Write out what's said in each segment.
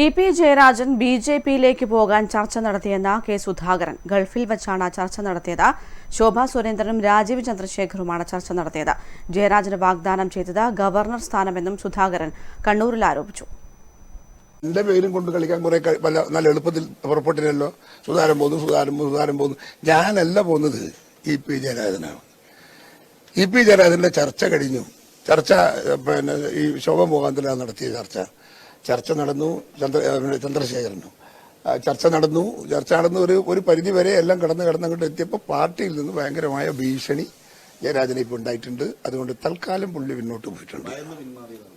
EP. Jayarajan ബി.ജെ.പിയിലേക്ക് പോകാൻ ചർച്ച നടത്തിയെന്ന കെ. സുധാകരൻ ഗൾഫിൽ വച്ചാണ് ചർച്ച നടത്തിയത്. ശോഭാ സുരേന്ദ്രനും രാജീവ് ചന്ദ്രശേഖറുമാണ് ചർച്ച നടത്തിയത്. ജയരാജന് വാഗ്ദാനം ചെയ്തത് ഗവർണർ സ്ഥാനമെന്നും സുധാകരൻ കണ്ണൂരിൽ ആരോപിച്ചു. എന്റെ പേരും കൊണ്ട് കളിക്കാൻ കുറെ നല്ല എളുപ്പത്തിൽ പുറപ്പെട്ടില്ലല്ലോ. സുധാകരൻ പോകുന്നു. ഞാനല്ല പോകുന്നത്, ഇ.പി. ജയരാജനാണ്. ഇ.പി. ജയരാജന്റെ ചർച്ച കഴിഞ്ഞു. ചർച്ച ഈ ശോഭ മുഖാന്തരം നടത്തിയ ചർച്ച നടന്നു. ചന്ദ്രശേഖരനും ചർച്ച നടന്നു. ഒരു പരിധി വരെ എല്ലാം കടന്നങ്ങോട്ട് എത്തിയപ്പോൾ പാർട്ടിയിൽ നിന്ന് ഭയങ്കരമായ ഭീഷണി ജയരാജനെ ഇപ്പോൾ ഉണ്ടായിട്ടുണ്ട്. അതുകൊണ്ട് തൽക്കാലം പുള്ളി പിന്നോട്ട്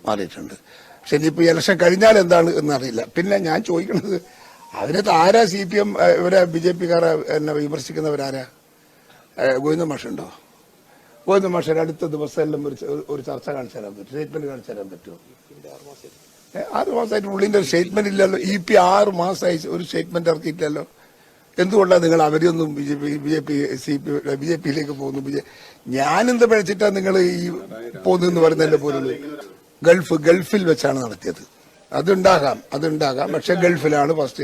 മാറിയിട്ടുണ്ട്. പക്ഷെ ഇനിയിപ്പോൾ ഇലക്ഷൻ കഴിഞ്ഞാൽ എന്താണ് എന്നറിയില്ല. പിന്നെ ഞാൻ ചോദിക്കുന്നത്, അതിനകത്ത് ആരാ CPM ഇവരെ BJP-കാരെ എന്നെ വിമർശിക്കുന്നവരാരാ? ഗോവിന്ദ മാഷുണ്ടോ? ഗോവിന്ദ മാഷ് അടുത്ത ദിവസം എല്ലാം ഒരു ചർച്ച കാണിച്ചു തരാൻ പറ്റും, സ്റ്റേറ്റ്മെന്റ് കാണിച്ചു തരാൻ പറ്റുമോ? 6 മാസമായിട്ട് പുള്ളിന്റെ ഒരു സ്റ്റേറ്റ്മെന്റ് ഇല്ലല്ലോ. ഇ.പി. 6 മാസമായി ഒരു സ്റ്റേറ്റ്മെന്റ് ഇറക്കിയിട്ടില്ലല്ലോ. എന്തുകൊണ്ടാണ് നിങ്ങൾ അവരെയൊന്നും BJP-യിലേക്ക് പോകുന്നു? ഞാനെന്ത് പഴിച്ചിട്ടാ നിങ്ങൾ ഈ പോകുന്നെന്ന് പറയുന്നതിന്റെ പോലും ഗൾഫിൽ വെച്ചാണ് നടത്തിയത്. അതുണ്ടാകാം. പക്ഷെ ഗൾഫിലാണ് ഫസ്റ്റ്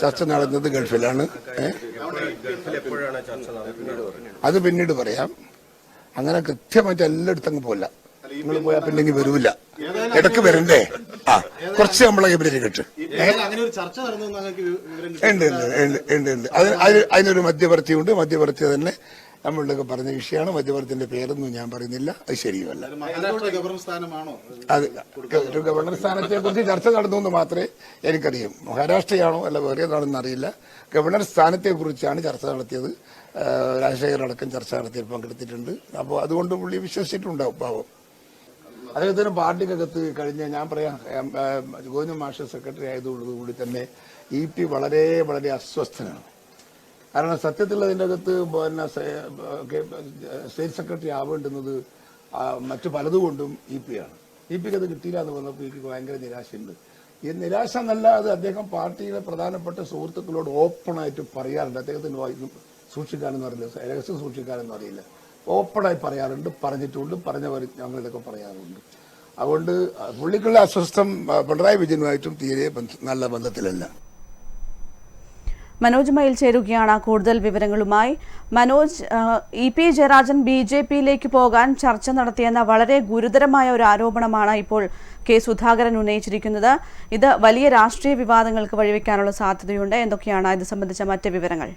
ചർച്ച നടന്നത്. ഗൾഫിലാണ്. അത് പിന്നീട് പറയാം. അങ്ങനെ കൃത്യമായിട്ട് എല്ലായിടത്തും അങ്ങ് പോല. നിങ്ങൾ പോയാൽ പിന്നെ വരൂല. ഇടക്ക് വരണ്ടേ? കുറച്ച് നമ്മളെ ഇവരെ കിട്ടും. ഉണ്ട്. അതിനൊരു മധ്യവർത്തിയുണ്ട്. മധ്യവർത്തി തന്നെ നമ്മളുടെ പറഞ്ഞ വിഷയമാണ്. മധ്യവർത്തിന്റെ പേരൊന്നും ഞാൻ പറയുന്നില്ല, അത് ശരിയല്ല. അത് ഒരു ഗവർണർ സ്ഥാനത്തെ കുറിച്ച് ചർച്ച നടന്നു എന്ന് മാത്രമേ എനിക്കറിയാം. മഹാരാഷ്ട്രയാണോ അല്ല വേറെ ഏതാണെന്ന് അറിയില്ല. ഗവർണർ സ്ഥാനത്തെ കുറിച്ചാണ് ചർച്ച നടത്തിയത്. രാജശേഖരടക്കം ചർച്ച നടത്തിയപ്പോൾ പങ്കെടുത്തിട്ടുണ്ട്. അപ്പോൾ അതുകൊണ്ട് പുള്ളി വിശ്വസിച്ചിട്ടുണ്ടാവും പാവം. അദ്ദേഹത്തിന് പാർട്ടിക്കകത്ത് കഴിഞ്ഞ ഞാൻ പറയാം, ഗോവിന്ദ മാഷ് സെക്രട്ടറി ആയതോടുകൂടി തന്നെ ഇ.പി. വളരെ വളരെ അസ്വസ്ഥനാണ്. കാരണം സത്യത്തിൽ അതിൻ്റെ അകത്ത് സ്റ്റേറ്റ് സെക്രട്ടറി ആവേണ്ടുന്നത് മറ്റു പലതുകൊണ്ടും ഇ.പി.ആണ്. ഇ.പിക്ക് അത് കിട്ടിയില്ല എന്ന് വന്നപ്പോൾ ഇ.പിക്ക് ഭയങ്കര നിരാശയുണ്ട്. ഈ നിരാശ എന്നല്ലാതെ അദ്ദേഹം പാർട്ടിയിലെ പ്രധാനപ്പെട്ട സുഹൃത്തുക്കളോട് ഓപ്പണായിട്ട് പറയാറുണ്ട്. അദ്ദേഹത്തിന് സൂക്ഷിക്കാനെന്ന് അറിയില്ല, രഹസ്യം സൂക്ഷിക്കാനെന്ന് അറിയില്ല. ഓപ്പണായി പറയാറുണ്ട്, പറഞ്ഞിട്ടുണ്ട്, പറഞ്ഞവർ ഞങ്ങളിതൊക്കെ പറയാറുണ്ട്. അതുകൊണ്ട് പുള്ളിക്കുള്ള അസ്വസ്ഥം പിണറായി വിജയനുമായിട്ടും തീരെ നല്ല ബന്ധത്തിലല്ല. മനോജ് മയിൽ ചേരുകയാണ് കൂടുതൽ വിവരങ്ങളുമായി. മനോജ്, ഇ.പി. ജയരാജൻ ബി.ജെ.പിയിലേക്ക് പോകാൻ ചർച്ച നടത്തിയെന്ന വളരെ ഗുരുതരമായ ഒരു ആരോപണമാണ് ഇപ്പോൾ കെ. സുധാകരൻ ഉന്നയിച്ചിരിക്കുന്നത്. ഇത് വലിയ രാഷ്ട്രീയ വിവാദങ്ങൾക്ക് വഴിവെക്കാനുള്ള സാധ്യതയുണ്ട്. എന്തൊക്കെയാണ് ഇത് സംബന്ധിച്ച മറ്റ് വിവരങ്ങൾ?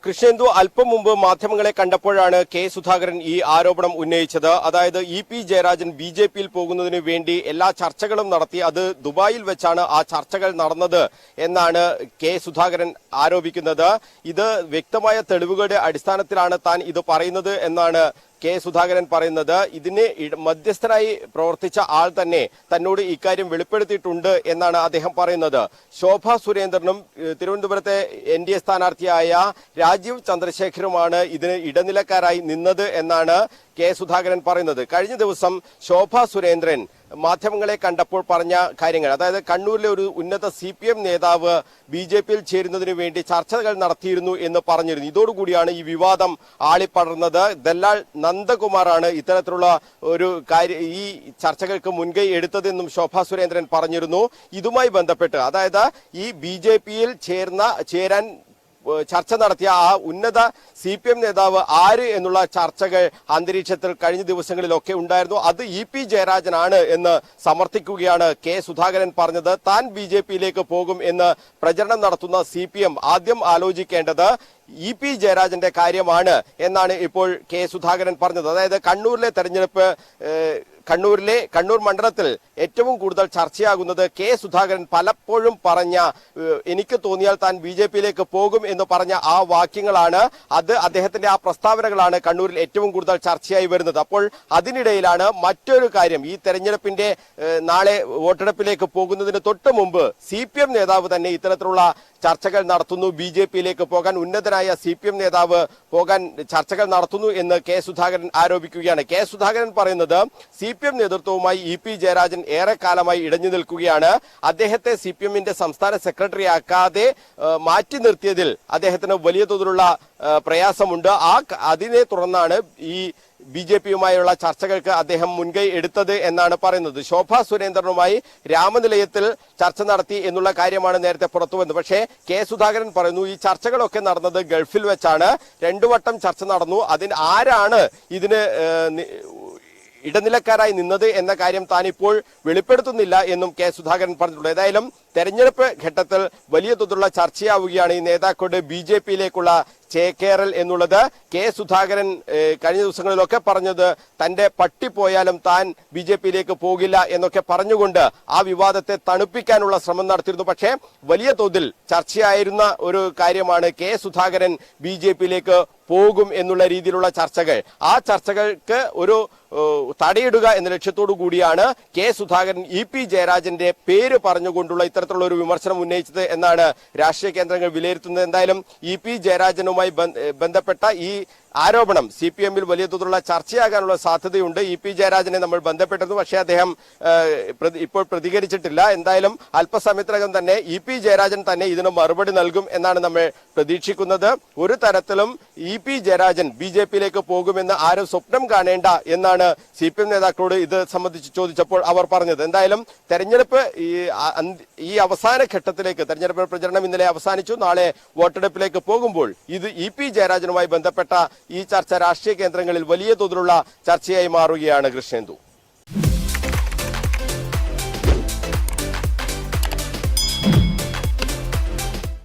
കൃഷ്ണേന്ദു, അല്പം മുമ്പ് മാധ്യമങ്ങളെ കണ്ടപ്പോഴാണ് കെ. സുധാകരൻ ഈ ആരോപണം ഉന്നയിച്ചത്. അതായത് ഇ.പി. ജയരാജൻ BJP-യിൽ പോകുന്നതിന് വേണ്ടി എല്ലാ ചർച്ചകളും നടത്തി. അത് ദുബായിൽ വെച്ചാണ് ആ ചർച്ചകൾ നടന്നത് എന്നാണ് കെ. സുധാകരൻ ആരോപിക്കുന്നത്. ഇത് വ്യക്തമായ തെളിവുകളുടെ അടിസ്ഥാനത്തിലാണ് താൻ ഇത് പറയുന്നത് എന്നാണ് കെ. സുധാകരൻ പറയുന്നത്. ഇതിന് മധ്യസ്ഥനായി പ്രവർത്തിച്ച ആൾ തന്നെ തന്നോട് ഇക്കാര്യം വെളിപ്പെടുത്തിയിട്ടുണ്ട് എന്നാണ് അദ്ദേഹം പറയുന്നത്. ശോഭാ സുരേന്ദ്രനും തിരുവനന്തപുരത്തെ NDA സ്ഥാനാർത്ഥിയായ രാജീവ് ചന്ദ്രശേഖറുമാണ് ഇതിന് ഇടനിലക്കാരായി നിന്നത് എന്നാണ് കെ. സുധാകരൻ പറയുന്നത്. കഴിഞ്ഞ ദിവസം ശോഭാ സുരേന്ദ്രൻ മാധ്യമങ്ങളെ കണ്ടപ്പോൾ പറഞ്ഞ കാര്യങ്ങൾ, അതായത് കണ്ണൂരിലെ ഒരു ഉന്നത CPM നേതാവ് BJP-യിൽ ചേരുന്നതിന് വേണ്ടി ചർച്ചകൾ നടത്തിയിരുന്നു എന്ന് പറഞ്ഞിരുന്നു. ഇതോടുകൂടിയാണ് ഈ വിവാദം ആളിപ്പടർന്നത്. ദല്ലാൽ നന്ദകുമാറാണ് ഇത്തരത്തിലുള്ള ഒരു ഈ ചർച്ചകൾക്ക് മുൻകൈ എടുത്തതെന്നും ശോഭാ സുരേന്ദ്രൻ പറഞ്ഞിരുന്നു. ഇതുമായി ബന്ധപ്പെട്ട്, അതായത് ഈ BJP-യിൽ ചേരാൻ ചർച്ച നടത്തിയ ആ ഉന്നത CPM നേതാവ് ആര് എന്നുള്ള ചർച്ചകൾ അന്തരീക്ഷത്തിൽ കഴിഞ്ഞ ദിവസങ്ങളിലൊക്കെ ഉണ്ടായിരുന്നു. അത് ഇ.പി. ജയരാജനാണ് എന്ന് സമർത്ഥിക്കുകയാണ് കെ. സുധാകരൻ പറഞ്ഞത്. താൻ BJP-യിലേക്ക് പോകും എന്ന് പ്രചരണം നടത്തുന്ന CPM ആദ്യം ആലോചിക്കേണ്ടത് ഇ.പി. ജയരാജന്റെ കാര്യമാണ് എന്നാണ് ഇപ്പോൾ കെ. സുധാകരൻ പറഞ്ഞത്. അതായത് കണ്ണൂരിലെ തെരഞ്ഞെടുപ്പ്, കണ്ണൂർ മണ്ഡലത്തിൽ ഏറ്റവും കൂടുതൽ ചർച്ചയാകുന്നത് കെ. സുധാകരൻ പലപ്പോഴും പറഞ്ഞ, എനിക്ക് തോന്നിയാൽ താൻ BJP-യിലേക്ക് പോകും എന്ന് പറഞ്ഞ ആ വാക്യങ്ങളാണ്, അത് അദ്ദേഹത്തിന്റെ ആ പ്രസ്താവനകളാണ് കണ്ണൂരിൽ ഏറ്റവും കൂടുതൽ ചർച്ചയായി വരുന്നത്. അപ്പോൾ അതിനിടയിലാണ് മറ്റൊരു കാര്യം. ഈ തെരഞ്ഞെടുപ്പിന്റെ നാളെ വോട്ടെടുപ്പിലേക്ക് പോകുന്നതിന് തൊട്ട് മുമ്പ് CPM നേതാവ് തന്നെ ഇത്തരത്തിലുള്ള ചർച്ചകൾ നടത്തുന്നു. BJP-യിലേക്ക് പോകാൻ ഉന്നതനായ CPM നേതാവ് പോകാൻ ചർച്ചകൾ നടത്തുന്നു എന്ന് കെ. സുധാകരൻ ആരോപിക്കുകയാണ്. കെ. സുധാകരൻ പറയുന്നത് CPM നേതൃത്വവുമായി ഇ.പി. ജയരാജൻ ഏറെക്കാലമായി ഇടഞ്ഞു നിൽക്കുകയാണ്. അദ്ദേഹത്തെ CPM-ന്റെ സംസ്ഥാന സെക്രട്ടറി ആക്കാതെ മാറ്റി നിർത്തിയതിൽ അദ്ദേഹത്തിന് വലിയ തോതിലുള്ള പ്രയാസമുണ്ട്. അതിനെ തുടർന്നാണ് ഈ BJP-യുമായുള്ള ചർച്ചകൾക്ക് അദ്ദേഹം മുൻകൈ എടുത്തത് എന്നാണ് പറയുന്നത്. ശോഭാ സുരേന്ദ്രനുമായി രാമനിലയത്തിൽ ചർച്ച നടത്തി എന്നുള്ള കാര്യമാണ് നേരത്തെ പുറത്തു വന്നത്. പക്ഷേ കെ സുധാകരൻ പറയുന്നു ഈ ചർച്ചകളൊക്കെ നടന്നത് ഗൾഫിൽ വെച്ചാണ്. 2 വട്ടം ചർച്ച നടന്നു. ആരാണ് ഇതിന് ഇടനിലക്കാരായി നിന്നത് എന്ന കാര്യം താൻ ഇപ്പോൾ വെളിപ്പെടുത്തുന്നില്ല എന്നും കെ സുധാകരൻ പറഞ്ഞിട്ടുണ്ട്. ഏതായാലും തെരഞ്ഞെടുപ്പ് ഘട്ടത്തിൽ വലിയ തോതിലുള്ള ചർച്ചയാവുകയാണ് ഈ നേതാക്കളുടെ BJP-യിലേക്കുള്ള ചേക്കേറൽ എന്നുള്ളത്. കെ സുധാകരൻ കഴിഞ്ഞ ദിവസങ്ങളിലൊക്കെ പറഞ്ഞത് തന്റെ പട്ടി പോയാലും താൻ BJP-യിലേക്ക് പോകില്ല എന്നൊക്കെ പറഞ്ഞുകൊണ്ട് ആ വിവാദത്തെ തണുപ്പിക്കാനുള്ള ശ്രമം നടത്തിയിരുന്നു. പക്ഷേ വലിയ തോതിൽ ചർച്ചയായിരുന്ന ഒരു കാര്യമാണ് കെ സുധാകരൻ BJP-യിലേക്ക് പോകും എന്നുള്ള രീതിയിലുള്ള ചർച്ചകൾ. ആ ചർച്ചകൾക്ക് ഒരു തടയിടുക എന്ന ലക്ഷ്യത്തോടു കൂടിയാണ് കെ സുധാകരൻ EP ജയരാജന്റെ പേര് പറഞ്ഞുകൊണ്ടുള്ള ഇത്തരത്തിലുള്ള ഒരു വിമർശനം ഉന്നയിച്ചത് എന്നാണ് രാഷ്ട്രീയ കേന്ദ്രങ്ങൾ വിലയിരുത്തുന്നത്. എന്തായാലും EP ജയരാജനുമായി ബന്ധപ്പെട്ട ഈ ആരോപണം CPM-ൽ വലിയ തോതിലുള്ള ചർച്ചയാകാനുള്ള സാധ്യതയുണ്ട്. EP ജയരാജനെ നമ്മൾ ബന്ധപ്പെട്ടിരുന്നു. പക്ഷേ അദ്ദേഹം ഇപ്പോൾ പ്രതികരിച്ചിട്ടില്ല. എന്തായാലും അല്പസമയത്തിനകം തന്നെ EP ജയരാജൻ തന്നെ ഇതിന് മറുപടി നൽകും എന്നാണ് നമ്മൾ പ്രതീക്ഷിക്കുന്നത്. ഒരു തരത്തിലും EP ജയരാജൻ BJP-യിലേക്ക് പോകുമെന്ന് ആരും സ്വപ്നം കാണേണ്ട എന്നാണ് CPM നേതാക്കളോട് ഇത് സംബന്ധിച്ച് ചോദിച്ചപ്പോൾ അവർ പറഞ്ഞത്. എന്തായാലും തെരഞ്ഞെടുപ്പ് ഈ അവസാന ഘട്ടത്തിലേക്ക് തെരഞ്ഞെടുപ്പ് പ്രചരണം ഇന്നലെ അവസാനിച്ചു. നാളെ വോട്ടെടുപ്പിലേക്ക് പോകുമ്പോൾ ഇത് EP ജയരാജനുമായി ബന്ധപ്പെട്ട ഈ ചർച്ച രാഷ്ട്രീയ കേന്ദ്രങ്ങളിൽ വലിയ തോതിലുള്ള ചർച്ചയായി മാറുകയാണ്. കൃഷ്ണേന്ദു.